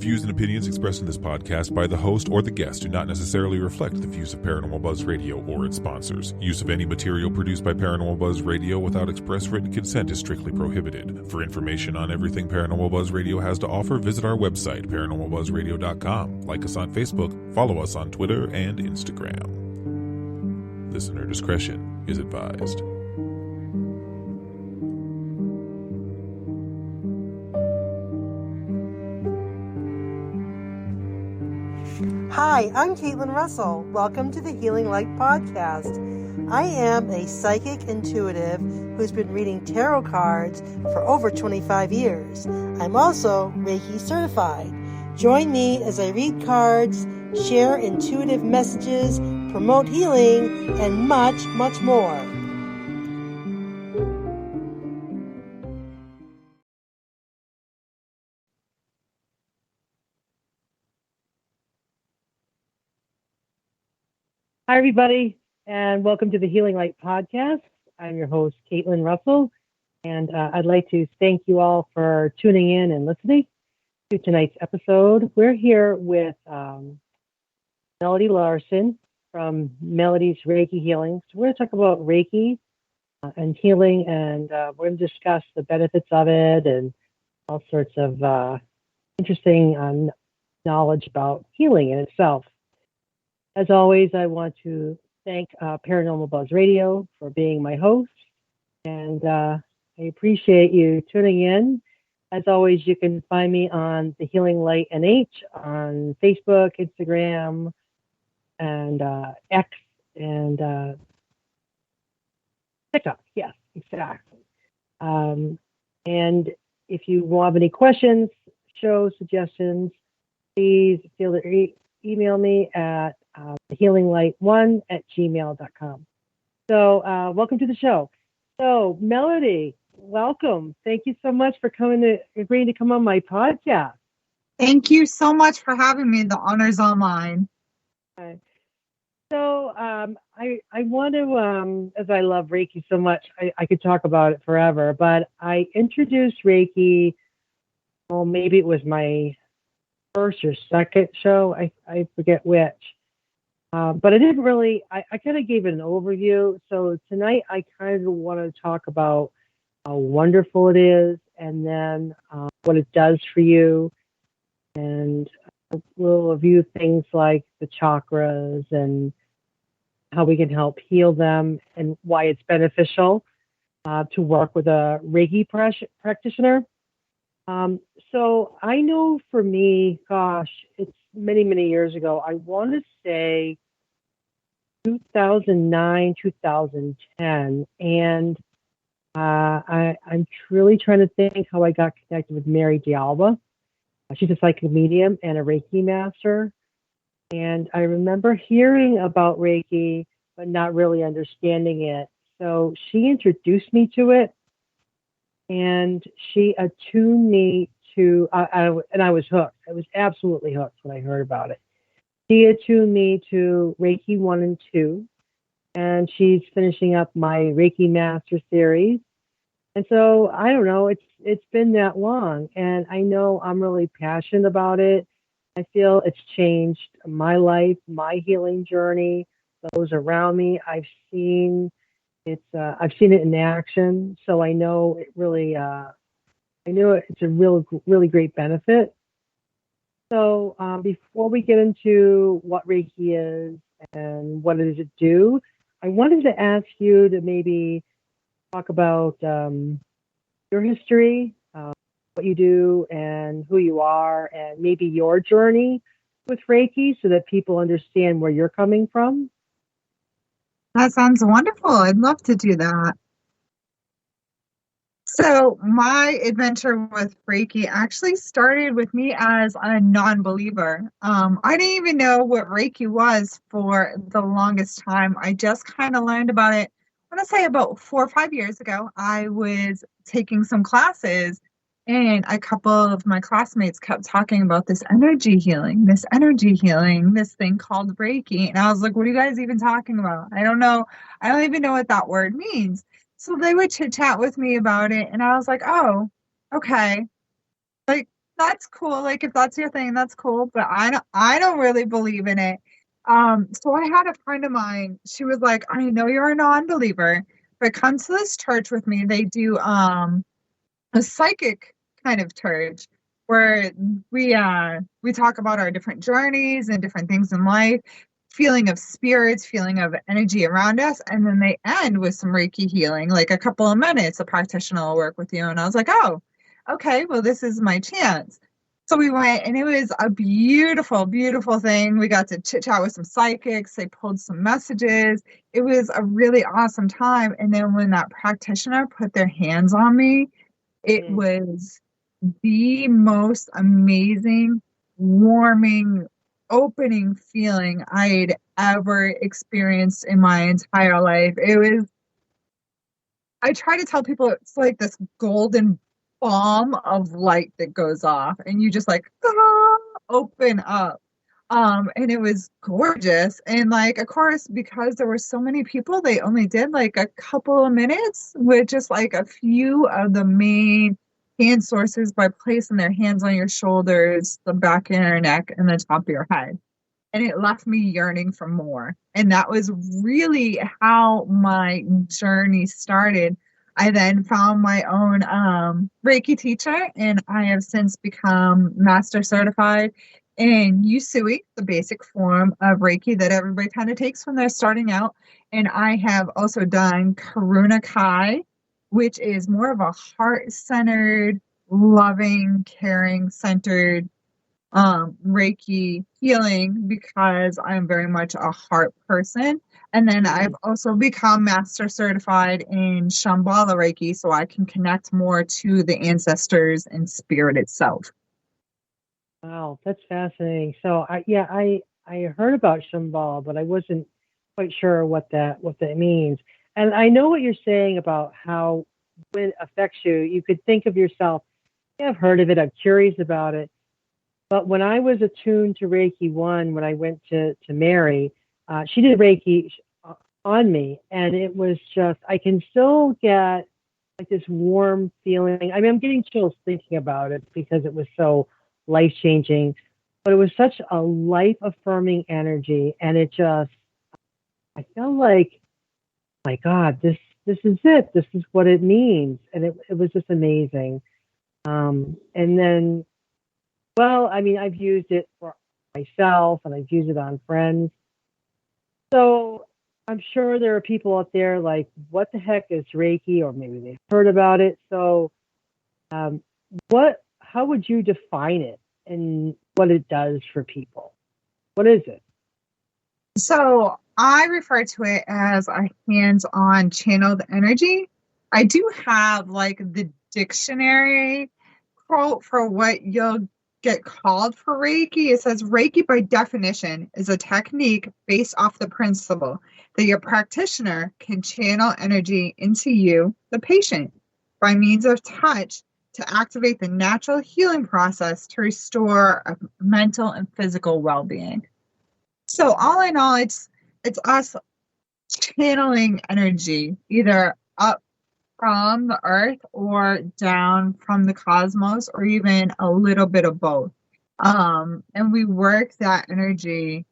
views and opinions expressed in this podcast by the host or the guest do not necessarily reflect the views of Paranormal Buzz Radio or its sponsors. Use of any material produced by Paranormal Buzz Radio without express written consent is strictly prohibited. For information on everything Paranormal Buzz Radio has to offer, visit our website, paranormalbuzzradio.com. Like us on Facebook, follow us on Twitter and Instagram. Listener discretion is advised. Hi, I'm Caitlin Russell. Welcome to the Healing Light Podcast. I am a psychic intuitive who's been reading tarot cards for over 25 years. I'm also Reiki certified. Join me as I read cards, share intuitive messages, promote healing, and much, much more. Hi, everybody, and welcome to the Healing Light Podcast. I'm your host, Caitlin Russell, and I'd like to thank you all for tuning in and listening to tonight's episode. We're here with Melody Larson from Melody's Reiki Healing. So we're going to talk about Reiki and healing, and we're going to discuss the benefits of it and all sorts of interesting knowledge about healing in itself. As always, I want to thank Paranormal Buzz Radio for being my host, and I appreciate you tuning in. As always, you can find me on the Healing Light NH on Facebook, Instagram, and X, and TikTok. Yes, exactly. And if you have any questions, show suggestions, please feel to email me at healinglight1@gmail.com. So welcome to the show. So Melody, welcome. Thank you so much for agreeing to come on my podcast. Thank you so much for having me. The honor's all mine. Okay. So I want to, as I love Reiki so much, I could talk about it forever, but I introduced Reiki, well, maybe it was my first or second show. I forget which. But I didn't really, I kind of gave it an overview. So tonight I kind of want to talk about how wonderful it is, and then what it does for you. And we'll review things like the chakras and how we can help heal them and why it's beneficial to work with a Reiki practitioner. So I know for me, gosh, it's many, many years ago. I want to say 2009, 2010. And I'm truly trying to think how I got connected with Mary D'Alba. She's a psychic medium and a Reiki master. And I remember hearing about Reiki, but not really understanding it. So she introduced me to it, and she attuned me to, and I was hooked. I was absolutely hooked when I heard about it. She attuned me to Reiki 1 and 2, and she's finishing up my Reiki Master series. And so, I don't know, it's been that long, and I know I'm really passionate about it. I feel it's changed my life, my healing journey, those around me. I've seen it in action, so I know it really, it's a really great benefit. So before we get into what Reiki is and what does it do, I wanted to ask you to maybe talk about your history, what you do and who you are, and maybe your journey with Reiki so that people understand where you're coming from. That sounds wonderful. I'd love to do that. So my adventure with Reiki actually started with me as a non-believer. I didn't even know what Reiki was for the longest time. I just kind of learned about it, I want to say about 4 or 5 years ago. I was taking some classes, and a couple of my classmates kept talking about this energy healing, this thing called Reiki. And I was like, what are you guys even talking about? I don't know. I don't even know what that word means. So they would chit chat with me about it. And I was like, oh, okay. Like, that's cool. Like if that's your thing, that's cool. But I don't really believe in it. So I had a friend of mine. She was like, I know you're a non-believer, but come to this church with me. They do a psychic kind of church where we talk about our different journeys and different things in life, feeling of spirits, feeling of energy around us, and then they end with some Reiki healing, like a couple of minutes. A practitioner will work with you, and I was like, oh, okay, well, this is my chance. So we went, and it was a beautiful, beautiful thing. We got to chit chat with some psychics. They pulled some messages. It was a really awesome time. And then when that practitioner put their hands on me, it was the most amazing, warming, opening feeling I'd ever experienced in my entire life. I try to tell people it's like this golden bomb of light that goes off, and you just like open up. And it was gorgeous. And like, of course, because there were so many people, they only did like a couple of minutes with just like a few of the main hand sources by placing their hands on your shoulders, the back of your neck, and the top of your head. And it left me yearning for more. And that was really how my journey started. I then found my own Reiki teacher, and I have since become master certified in Usui, the basic form of Reiki that everybody kind of takes when they're starting out. And I have also done Karuna Kai, which is more of a heart-centered, loving, caring, centered Reiki healing, because I'm very much a heart person. And then I've also become master certified in Shambhala Reiki, so I can connect more to the ancestors and spirit itself. Wow, that's fascinating. So I heard about Shambhala, but I wasn't quite sure what that means. And I know what you're saying about how when it affects you, you could think of yourself, yeah, I've heard of it, I'm curious about it. But when I was attuned to Reiki 1, when I went to Mary, she did Reiki on me, and it was just, I can still get like this warm feeling. I mean, I'm getting chills thinking about it because it was so life-changing, but it was such a life-affirming energy, and it just, I felt like, my God, this is it. This is what it means, and it was just amazing. And then, well, I mean, I've used it for myself, and I've used it on friends. So I'm sure there are people out there like, what the heck is Reiki? Or maybe they've heard about it. So um, how would you define it and what it does for people? What is it? So I refer to it as a hands-on channeled energy. I do have like the dictionary quote for what you'll get called for Reiki. It says Reiki by definition is a technique based off the principle that your practitioner can channel energy into you, the patient, by means of touch to activate the natural healing process to restore a mental and physical well-being. So all in all, it's us channeling energy either up from the earth or down from the cosmos, or even a little bit of both. And we work that energy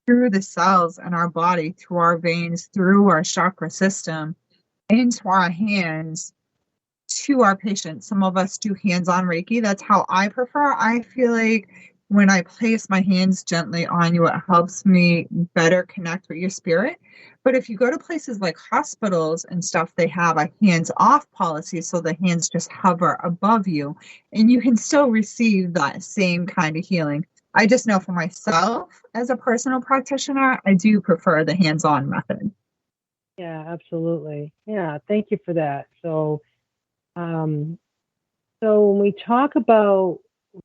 through the cells in our body, through our veins, through our chakra system, into our hands to our patients. Some of us do hands-on Reiki. That's how I prefer. I feel like when I place my hands gently on you, it helps me better connect with your spirit. But if you go to places like hospitals and stuff, they have a hands-off policy, so the hands just hover above you, and you can still receive that same kind of healing. I just know for myself, as a personal practitioner, I do prefer the hands-on method. Yeah, absolutely. Yeah, thank you for that. So, so when we talk about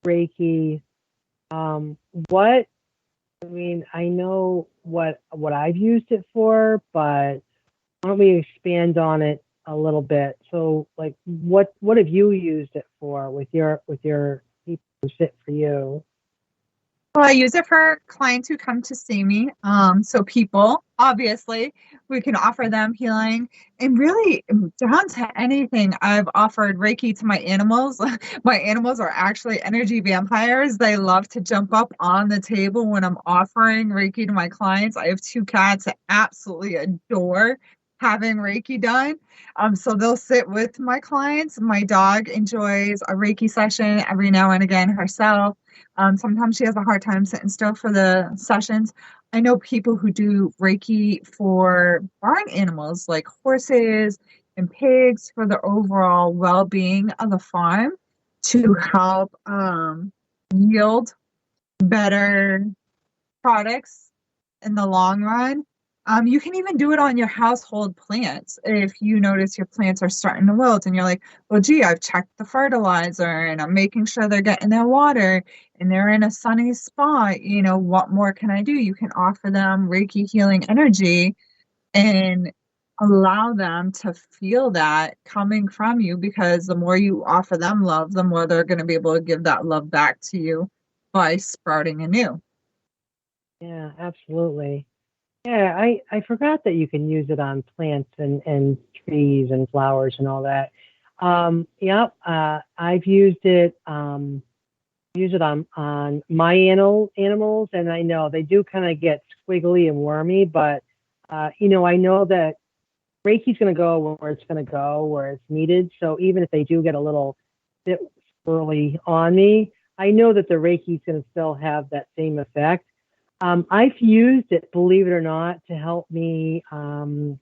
Reiki, what, I mean, I know what I've used it for, but why don't we expand on it a little bit? So, like, what have you used it for with your people who sit for you? Well, I use it for clients who come to see me. So people, obviously, we can offer them healing and really down to anything. I've offered Reiki to my animals. My animals are actually energy vampires. They love to jump up on the table when I'm offering Reiki to my clients. I have two cats that absolutely adore having Reiki done. So they'll sit with my clients. My dog enjoys a Reiki session every now and again herself. Sometimes she has a hard time sitting still for the sessions. I know people who do Reiki for barn animals like horses and pigs for the overall well being of the farm to help yield better products in the long run. You can even do it on your household plants. If you notice your plants are starting to wilt and you're like, well, gee, I've checked the fertilizer and I'm making sure they're getting their water and they're in a sunny spot. What more can I do? You can offer them Reiki healing energy and allow them to feel that coming from you, because the more you offer them love, the more they're going to be able to give that love back to you by sprouting anew. Yeah, absolutely. Yeah, I forgot that you can use it on plants and trees and flowers and all that. Yep, I've used it on my animals, and I know they do kind of get squiggly and wormy, but I know that Reiki's going to go where it's going to go, where it's needed. So even if they do get a little bit swirly on me, I know that the Reiki's going to still have that same effect. I've used it, believe it or not, to help me find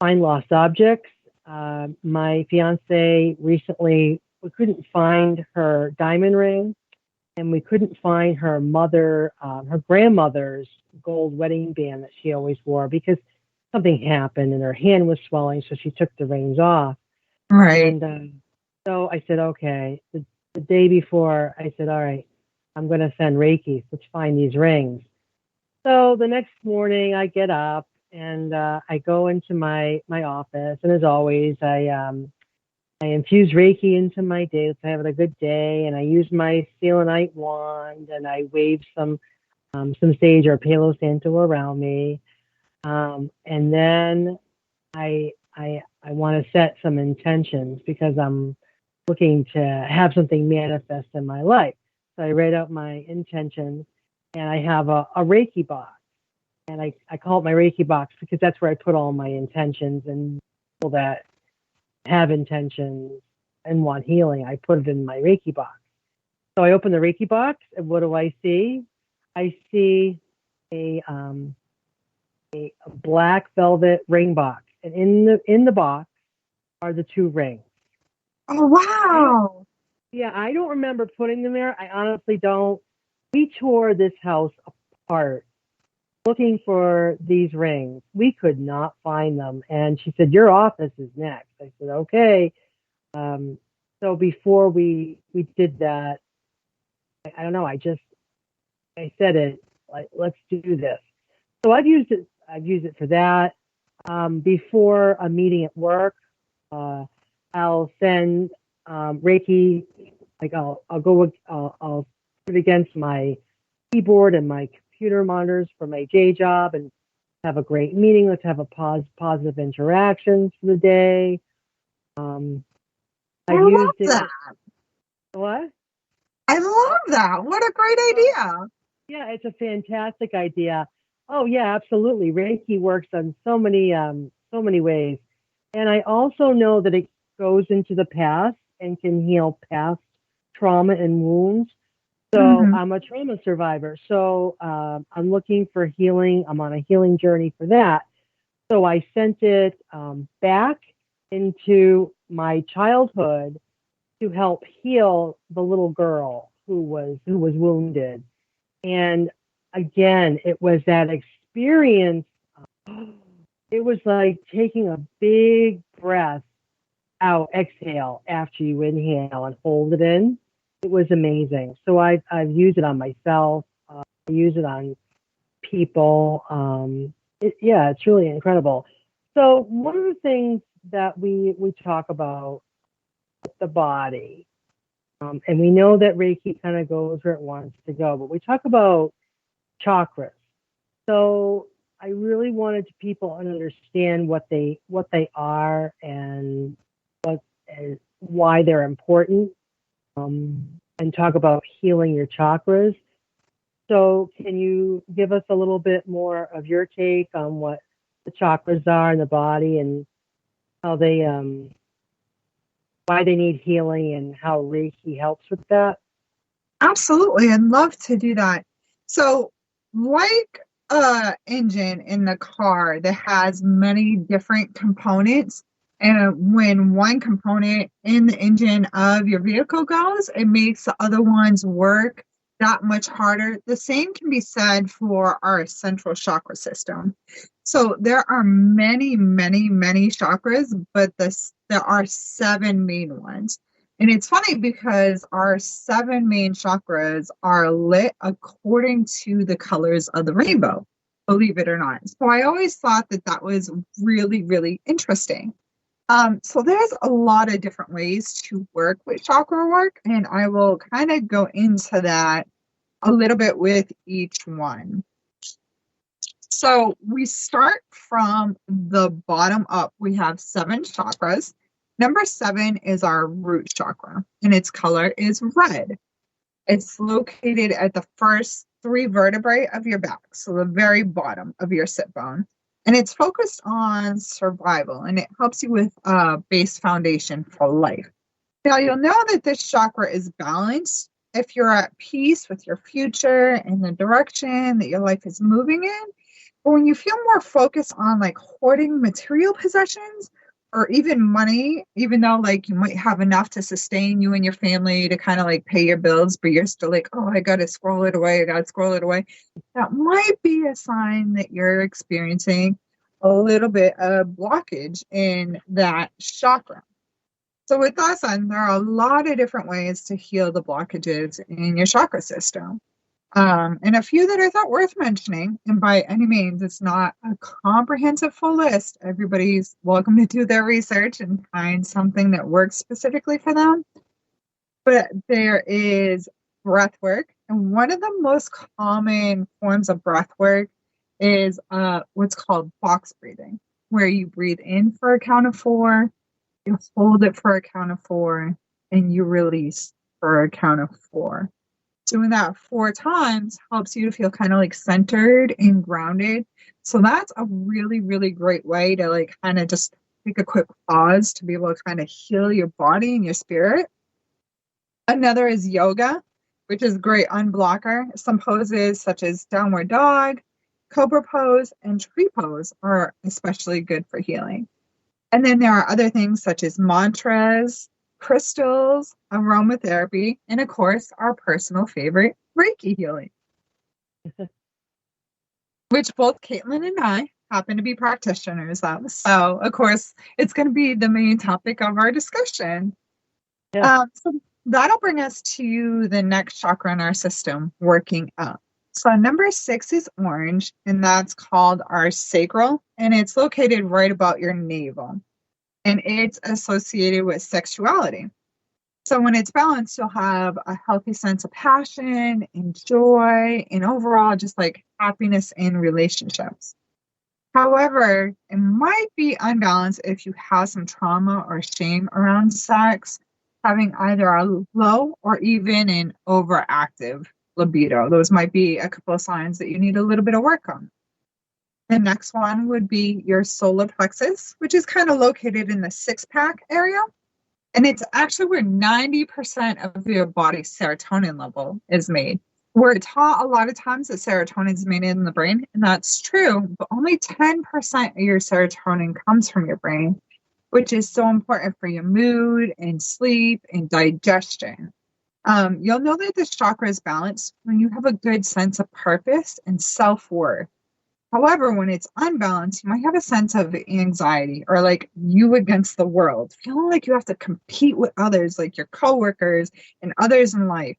lost objects. My fiance recently, we couldn't find her diamond ring, and we couldn't find her grandmother's gold wedding band that she always wore because something happened and her hand was swelling, so she took the rings off. Right. And so I said, okay. The day before, I said, all right, I'm going to send Reiki. Let's find these rings. So the next morning, I get up and I go into my office, and as always, I infuse Reiki into my day. Let's have a good day, and I use my selenite wand, and I wave some sage or Palo Santo around me, and then I want to set some intentions because I'm looking to have something manifest in my life. So I write out my intentions, and I have a Reiki box. And I call it my Reiki box because that's where I put all my intentions, and people that have intentions and want healing, I put it in my Reiki box. So I open the Reiki box, and what do I see? I see a black velvet ring box, and in the box are the two rings. Oh, I don't, wow. yeah, I don't remember putting them there. I honestly don't. We tore this house apart looking for these rings. We could not find them. And she said, your office is next. I said, okay. So before we did that, I don't know, I said it, like, let's do this. So I've used it for that. Before a meeting at work, I'll send Reiki, like I'll put it against my keyboard and my computer monitors for my day job and have a great meeting. Let's have a positive interactions for the day. I I've love used it. that. What? I love that. What a great idea. Yeah, it's a fantastic idea. Oh yeah, absolutely. Reiki works on so many ways. And I also know that it goes into the past and can heal past trauma and wounds. So Hmm. I'm a trauma survivor. So I'm looking for healing. I'm on a healing journey for that. So I sent it back into my childhood to help heal the little girl who was wounded. And again, it was that experience. It was like taking a big breath out, exhale after you inhale and hold it in. It was amazing. So I've used it on myself. I use it on people. Yeah, it's really incredible. So one of the things that we talk about with the body And we know that Reiki kind of goes where it wants to go, but we talk about chakras. So I really wanted people to understand what they are and what why they're important, and talk about healing your chakras. So can you give us a little bit more of your take on what the chakras are in the body and how they why they need healing and how Reiki helps with that? Absolutely. I'd love to do that. So, like a engine in the car that has many different components, and when one component in the engine of your vehicle goes, it makes the other ones work that much harder. The same can be said for our central chakra system. So there are many, many, many chakras, but there are seven main ones. And it's funny because our seven main chakras are lit according to the colors of the rainbow, believe it or not. So I always thought that that was really, really interesting. So there's a lot of different ways to work with chakra work, and I will kind of go into that a little bit with each one. So we start from the bottom up. We have seven chakras. Number seven is our root chakra, and its color is red. It's located at the first three vertebrae of your back, so the very bottom of your sit bone. And it's focused on survival, and it helps you with a base foundation for life. Now, you'll know that this chakra is balanced if you're at peace with your future and the direction that your life is moving in. But when you feel more focused on like hoarding material possessions or even money, even though like you might have enough to sustain you and your family to kind of like pay your bills, but you're still like, oh, I got to scroll it away. I got to scroll it away. That might be a sign that you're experiencing a little bit of blockage in that chakra. So with that said, there are a lot of different ways to heal the blockages in your chakra system. And a few that I thought worth mentioning, and by any means, it's not a comprehensive full list. Everybody's welcome to do their research and find something that works specifically for them. But there is breath work. And one of the most common forms of breath work is what's called box breathing, where you breathe in for a count of 4, you hold it for a count of 4, and you release for a count of 4. Doing that 4 times helps you to feel kind of like centered and grounded. So that's a really, really great way to like kind of just take a quick pause to be able to kind of heal your body and your spirit. Another is yoga, which is great unblocker. Some poses such as downward dog, cobra pose, and tree pose are especially good for healing. And then there are other things such as mantras, crystals, aromatherapy, and of course, our personal favorite, Reiki healing, which both Caitlin and I happen to be practitioners of. So, of course, it's going to be the main topic of our discussion. Yeah. So that'll bring us to the next chakra in our system, working up. So number 6 is orange, and that's called our sacral, and it's located right about your navel. And it's associated with sexuality. So when it's balanced, you'll have a healthy sense of passion and joy and overall just like happiness in relationships. However, it might be unbalanced if you have some trauma or shame around sex, having either a low or even an overactive libido. Those might be a couple of signs that you need a little bit of work on. The next one would be your solar plexus, which is kind of located in the 6-pack area. And it's actually where 90% of your body's serotonin level is made. We're taught a lot of times that serotonin is made in the brain, and that's true, but only 10% of your serotonin comes from your brain, which is so important for your mood and sleep and digestion. You'll know that this chakra is balanced when you have a good sense of purpose and self-worth. However, when it's unbalanced, you might have a sense of anxiety or like you against the world, feeling like you have to compete with others, like your coworkers and others in life.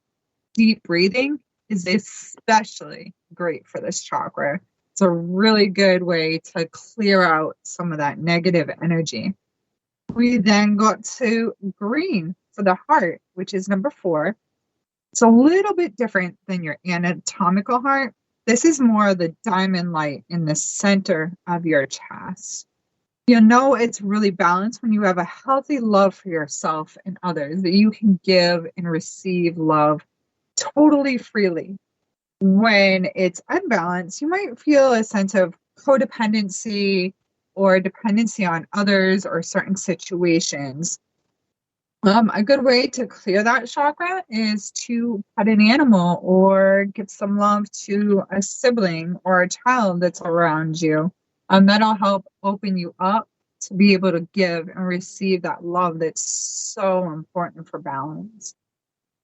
Deep breathing is especially great for this chakra. It's a really good way to clear out some of that negative energy. We then got to green. for the heart, which is number 4. It's a little bit different than your anatomical heart. This is more of the diamond light in the center of your chest. You know it's really balanced when you have a healthy love for yourself and others, that you can give and receive love totally freely. When it's unbalanced, you might feel a sense of codependency or dependency on others or certain situations. A good way to clear that chakra is to pet an animal or give some love to a sibling or a child that's around you. That'll help open you up to be able to give and receive that love that's so important for balance.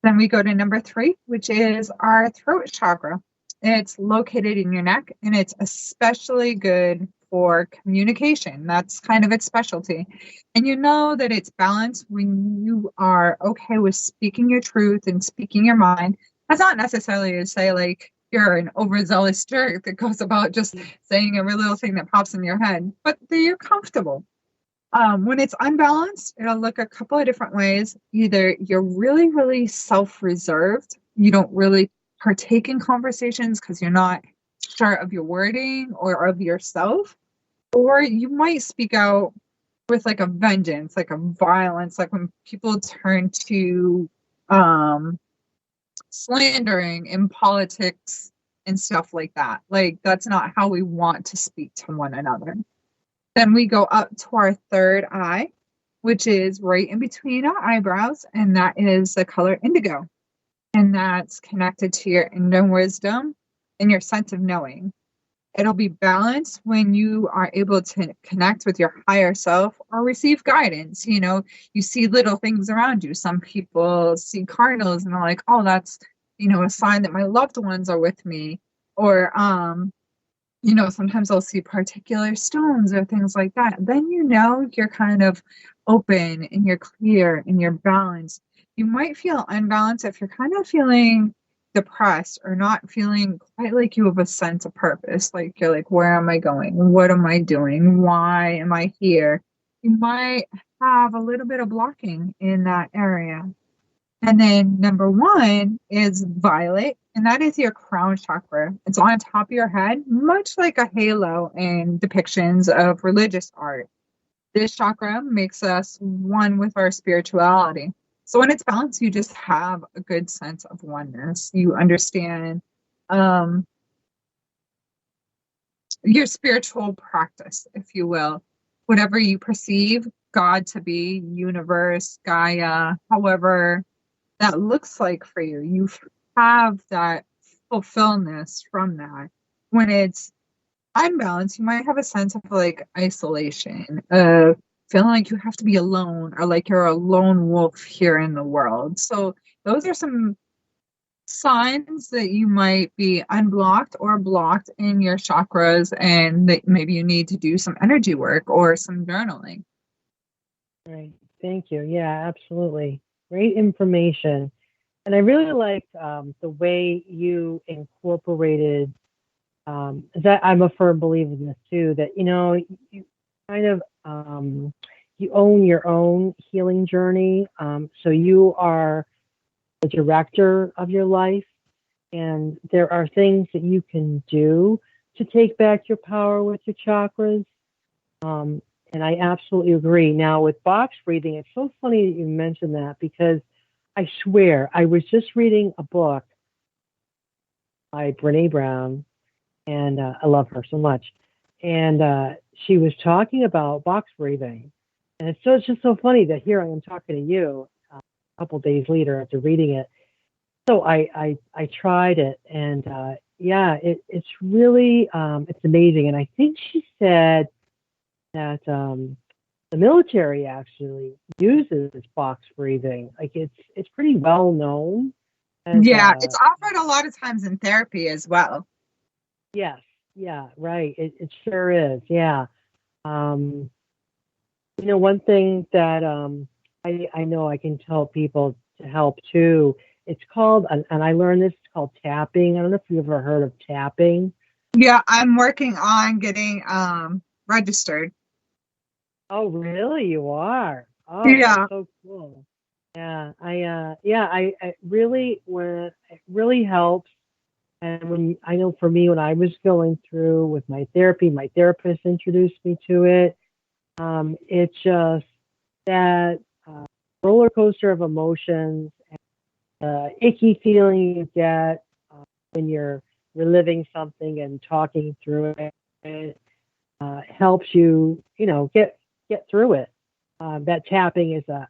Then we go to number 3, which is our throat chakra. It's located in your neck, and it's especially good for communication. That's kind of its specialty. And you know that it's balanced when you are okay with speaking your truth and speaking your mind. That's not necessarily to say like you're an overzealous jerk that goes about just saying every little thing that pops in your head, but that you're comfortable. When it's unbalanced, it'll look a couple of different ways. Either you're really, really self-reserved. You don't really partake in conversations because you're not sure of your wording or of yourself. Or you might speak out with like a vengeance, like a violence, like when people turn to slandering in politics and stuff like that. Like that's not how we want to speak to one another. Then we go up to our third eye, which is right in between our eyebrows, and that is the color indigo. And that's connected to your inner wisdom and your sense of knowing. It'll be balanced when you are able to connect with your higher self or receive guidance. You know, you see little things around you. Some people see cardinals and they're like, oh, that's, a sign that my loved ones are with me. Or, sometimes I'll see particular stones or things like that. Then you're kind of open and you're clear and you're balanced. You might feel unbalanced if you're kind of feeling depressed or not feeling quite like you have a sense of purpose. Like you're like, where am I going? What am I doing? Why am I here? You might have a little bit of blocking in that area. And then number 1 is violet, and that is your crown chakra. It's on top of your head, much like a halo in depictions of religious art. This chakra makes us one with our spirituality. So when it's balanced, you just have a good sense of oneness. You understand your spiritual practice, if you will. Whatever you perceive God to be, universe, Gaia, however that looks like for you. You have that fulfillment from that. When it's unbalanced, you might have a sense of like isolation, feeling like you have to be alone or like you're a lone wolf here in the world. So those are some signs that you might be unblocked or blocked in your chakras and that maybe you need to do some energy work or some journaling. Right. Thank you. Yeah, absolutely. Great information. And I really liked the way you incorporated that. I'm a firm believer in this too, that, you kind of, you own your own healing journey. So you are the director of your life, and there are things that you can do to take back your power with your chakras. And I absolutely agree. Now with box breathing, it's so funny that you mentioned that, because I swear I was just reading a book by Brene Brown, and I love her so much. And she was talking about box breathing. And it's just so funny that here I am talking to you a couple days later after reading it. So I tried it, and it's really, it's amazing. And I think she said that the military actually uses box breathing. Like it's pretty well known. It's offered a lot of times in therapy as well. Yes. Yeah. Right. It sure is. Yeah. One thing that I know I can tell people to help too. It's called, and I learned this. It's called tapping. I don't know if you've ever heard of tapping. Yeah, I'm working on getting registered. Oh, really? You are? Oh, Yeah. that's so cool. I really, when it really helps. And when I know for me, when I was going through with my therapy, my therapist introduced me to it. It's just that roller coaster of emotions, icky feeling you get when you're reliving something and talking through it. Helps you, get through it. That tapping is a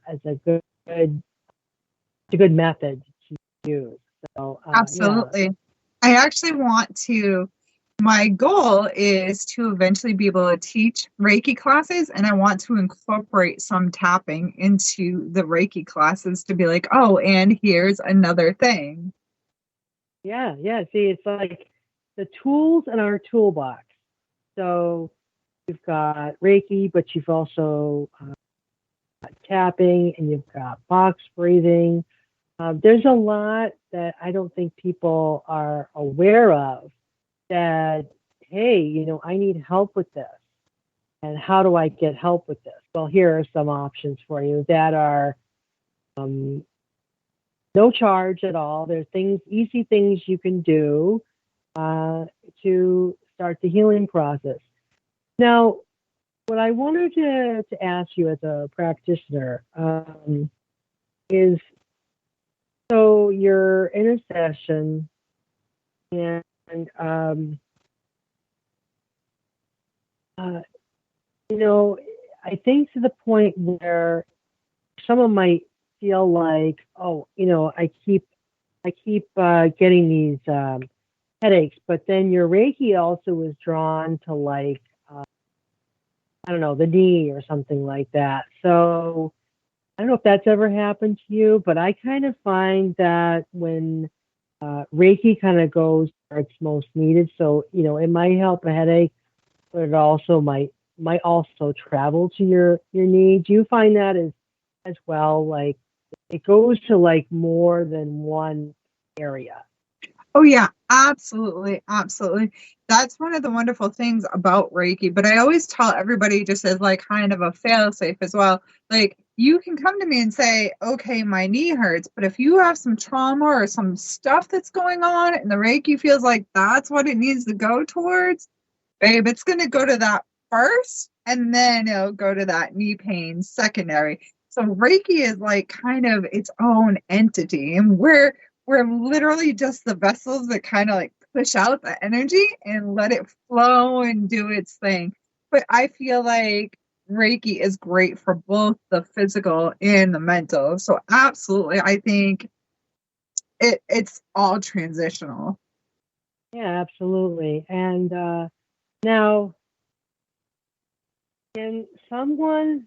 good method to use. So yeah. Absolutely. I actually want to, my goal is to eventually be able to teach Reiki classes, and I want to incorporate some tapping into the Reiki classes to be like, oh, and here's another thing. Yeah. See, it's like the tools in our toolbox. So you've got Reiki, but you've also got tapping, and you've got box breathing. There's a lot that I don't think people are aware of that, hey, I need help with this. And how do I get help with this? Well, here are some options for you that are um, no charge at all. There's easy things you can do uh, to start the healing process. Now, what I wanted to ask you as a practitioner is, so you're in a session, and uh, you know, I think to the point where someone might feel like, oh, I keep getting these headaches, but then your Reiki also is drawn to, like, I don't know, the knee or something like that. So I don't know if that's ever happened to you, but I kind of find that when Reiki kind of goes where it's most needed, so it might help a headache, but it also might also travel to your knee. Do you find that as well? Like it goes to like more than one area. Oh yeah, absolutely, absolutely. That's one of the wonderful things about Reiki. But I always tell everybody, just as like kind of a fail safe as well, like you can come to me and say, okay, my knee hurts, but if you have some trauma or some stuff that's going on and the Reiki feels like that's what it needs to go towards, babe, it's going to go to that first, and then it'll go to that knee pain secondary. So Reiki is like kind of its own entity, and we're literally just the vessels that kind of like push out the energy and let it flow and do its thing. But I feel like Reiki is great for both the physical and the mental. So absolutely, I think it's all transitional. Yeah, absolutely. And now, can someone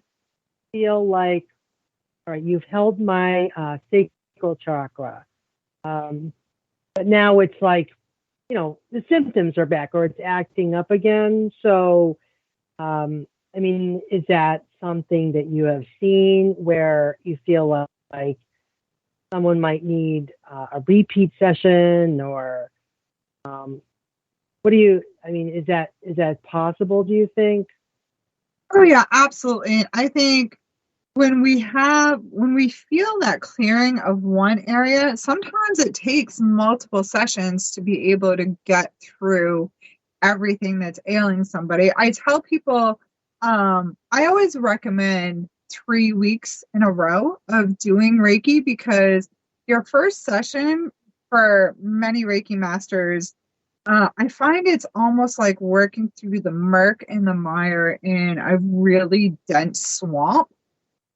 feel like, all right, you've held my sacral chakra, um, but now it's like, the symptoms are back or it's acting up again. So, I mean, is that something that you have seen where you feel like someone might need a repeat session, or um, I mean, is that possible, do you think? Oh yeah, absolutely. I think when we feel that clearing of one area, sometimes it takes multiple sessions to be able to get through everything that's ailing somebody. I tell people, I always recommend 3 weeks in a row of doing Reiki, because your first session for many Reiki masters, I find it's almost like working through the murk and the mire in a really dense swamp.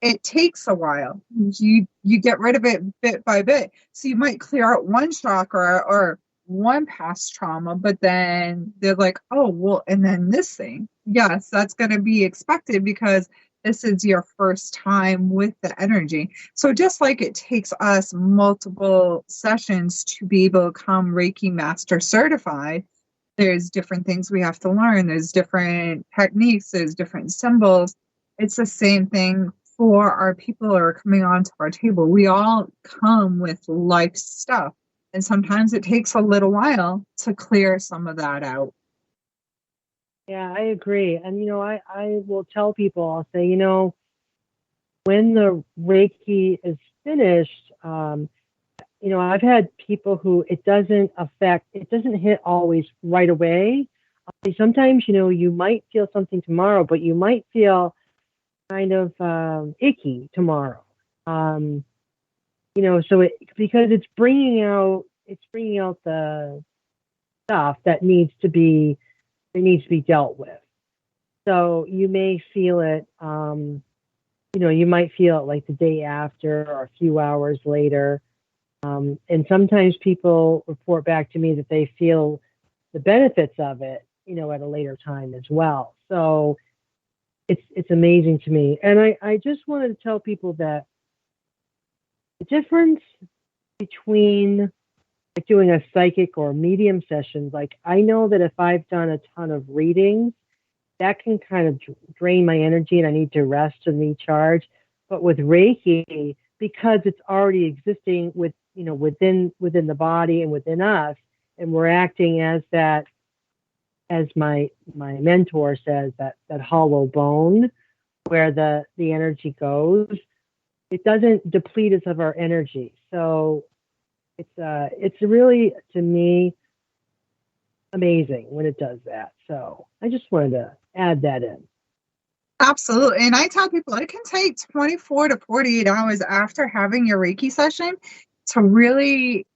It takes a while. You get rid of it bit by bit. So you might clear out one chakra or one past trauma, but then they're like, oh, well, and then this thing. Yes, that's going to be expected because this is your first time with the energy. So just like it takes us multiple sessions to be able to become Reiki Master certified, there's different things we have to learn. There's different techniques. There's different symbols. It's the same thing for our people who are coming onto our table. We all come with life stuff, and sometimes it takes a little while to clear some of that out. Yeah, I agree. And I will tell people, I'll say, when the Reiki is finished, I've had people who it doesn't hit always right away. Sometimes, you might feel something tomorrow, but you might feel kind of icky tomorrow. Because it's bringing out the stuff that needs to be dealt with. So you may feel it, you might feel it like the day after or a few hours later. And sometimes people report back to me that they feel the benefits of it, at a later time as well. So it's amazing to me. And I just wanted to tell people that the difference between like doing a psychic or medium session, like I know that if I've done a ton of readings, that can kind of drain my energy and I need to rest and recharge. But with Reiki, because it's already existing within the body and within us, and we're acting as that, as my mentor says, that hollow bone where the energy goes, it doesn't deplete us of our energy. So it's really, to me, amazing when it does that. So I just wanted to add that in. Absolutely. And I tell people it can take 24 to 48 hours after having your Reiki session to really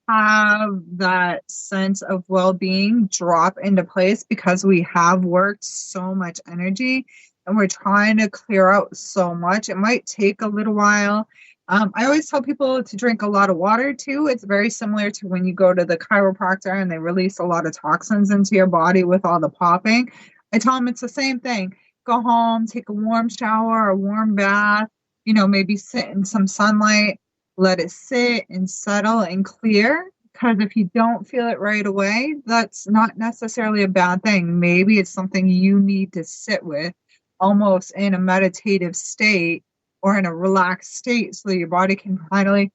have that sense of well-being drop into place, because we have worked so much energy and we're trying to clear out so much. It might take a little while. I always tell people to drink a lot of water too. It's very similar to when you go to the chiropractor and they release a lot of toxins into your body with all the popping. I tell them it's the same thing. Go home, take a warm shower, a warm bath, maybe sit in some sunlight, let it sit and settle and clear. Because if you don't feel it right away, that's not necessarily a bad thing. Maybe it's something you need to sit with almost in a meditative state or in a relaxed state so that your body can finally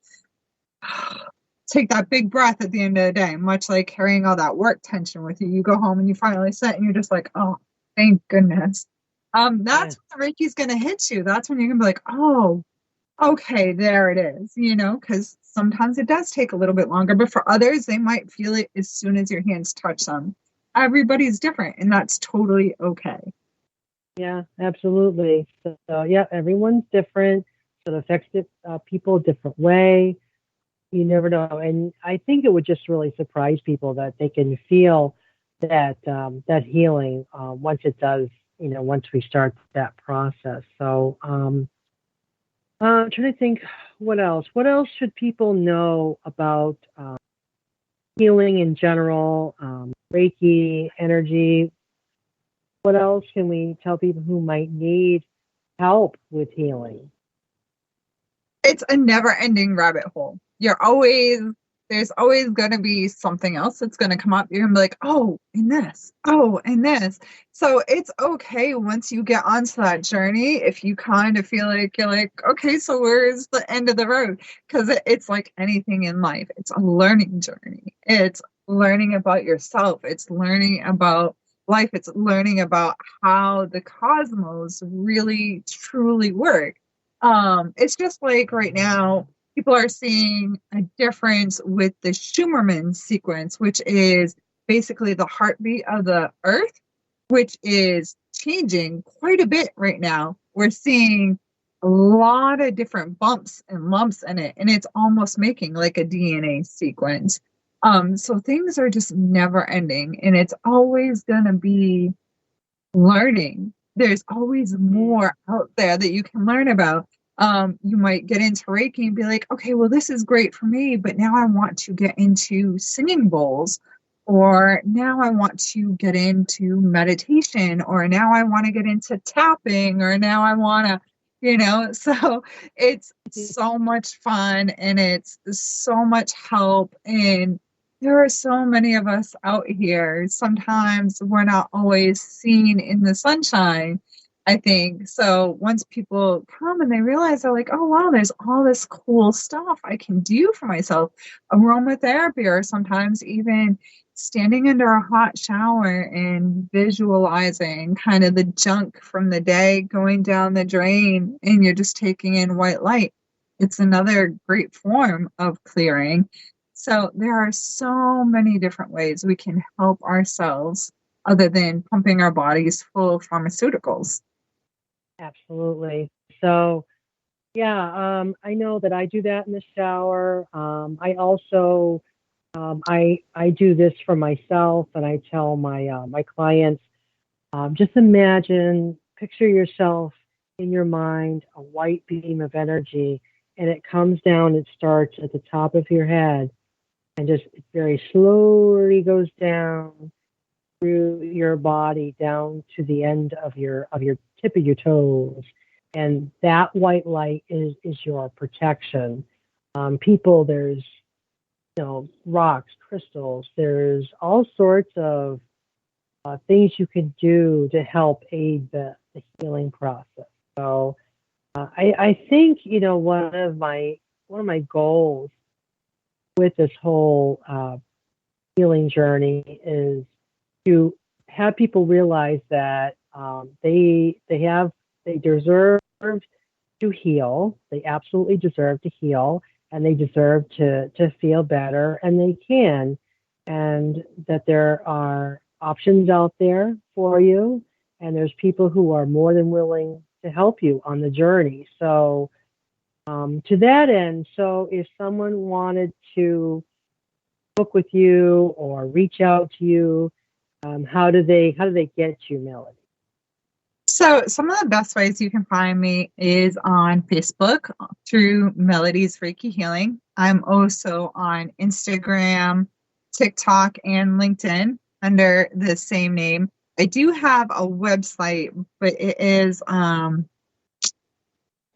take that big breath at the end of the day, much like carrying all that work tension with you. You go home and you finally sit and you're just like, oh, thank goodness. That's when Reiki's going to hit you. That's when you're going to be like, oh, okay, there it is, because sometimes it does take a little bit longer, but for others, they might feel it as soon as your hands touch them. Everybody's different, and that's totally okay. Yeah, absolutely. So yeah, everyone's different. So it affects people a different way. You never know. And I think it would just really surprise people that they can feel that healing once it does, once we start that process. So I'm trying to think what else. What else should people know about healing in general, Reiki, energy? What else can we tell people who might need help with healing? It's a never-ending rabbit hole. There's always going to be something else that's going to come up. You're going to be like, oh, and this, oh, and this. So it's okay once you get onto that journey, if you kind of feel like you're like, okay, so where's the end of the road? Because it's like anything in life. It's a learning journey. It's learning about yourself. It's learning about life. It's learning about how the cosmos really, truly work. It's just like right now, people are seeing a difference with the Schumann sequence, which is basically the heartbeat of the earth, which is changing quite a bit right now. We're seeing a lot of different bumps and lumps in it, and it's almost making like a DNA sequence. So things are just never ending, and it's always going to be learning. There's always more out there that you can learn about. You might get into Reiki and be like, okay, well, this is great for me, but now I want to get into singing bowls, or now I want to get into meditation, or now I want to get into tapping, or now I want to, so it's so much fun and it's so much help. And there are so many of us out here. Sometimes we're not always seen in the sunshine. I think. So once people come and they realize, they're like, oh, wow, there's all this cool stuff I can do for myself. Aromatherapy, or sometimes even standing under a hot shower and visualizing kind of the junk from the day going down the drain, and you're just taking in white light. It's another great form of clearing. So there are so many different ways we can help ourselves other than pumping our bodies full of pharmaceuticals. Absolutely. So, yeah, I know that I do that in the shower. I also, I do this for myself, and I tell my clients, just imagine, picture yourself in your mind, a white beam of energy, and it comes down. It starts at the top of your head, and just very slowly goes down through your body down to the end of your tip of your toes, and that white light is your protection. People, there's rocks, crystals, there's all sorts of things you can do to help aid the healing process. So I think one of my goals with this whole healing journey is to have people realize that they deserve to heal. They absolutely deserve to heal, and they deserve to feel better, and they can, and that there are options out there for you, and there's people who are more than willing to help you on the journey. So to that end, so if someone wanted to book with you or reach out to you, how do they get you, Melody? So some of the best ways you can find me is on Facebook through Melody's Reiki Healing. I'm also on Instagram, TikTok, and LinkedIn under the same name. I do have a website, but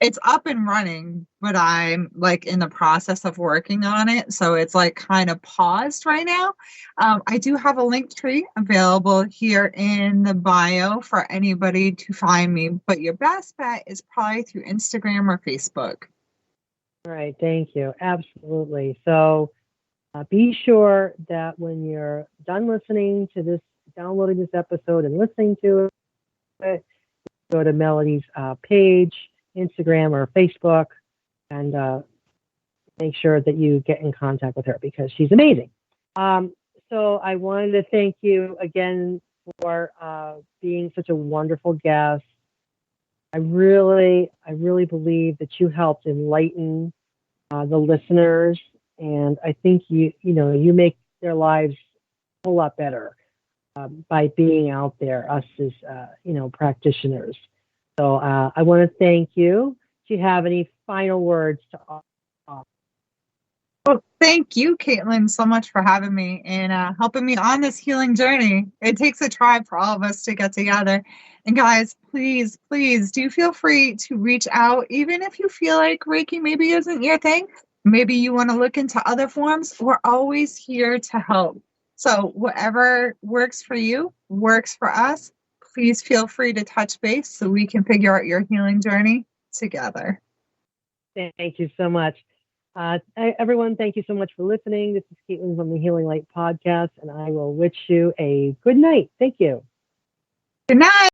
it's up and running, but I'm like in the process of working on it. So it's like kind of paused right now. I do have a link tree available here in the bio for anybody to find me, but your best bet is probably through Instagram or Facebook. All right, thank you. Absolutely. So be sure that when you're done listening to this, downloading this episode and listening to it, go to Melody's page, Instagram or Facebook, and make sure that you get in contact with her because she's amazing. So I wanted to thank you again for being such a wonderful guest. I really believe that you helped enlighten the listeners, and I think you make their lives a whole lot better by being out there, us as practitioners. So I want to thank you. Do you have any final words to offer? Well, thank you, Caitlin, so much for having me and helping me on this healing journey. It takes a tribe for all of us to get together. And guys, please, please do feel free to reach out, even if you feel like Reiki maybe isn't your thing. Maybe you want to look into other forms. We're always here to help. So whatever works for you, works for us. Please feel free to touch base so we can figure out your healing journey together. Thank you so much. Everyone, thank you so much for listening. This is Caitlin from the Healing Light Podcast, and I will wish you a good night. Thank you. Good night.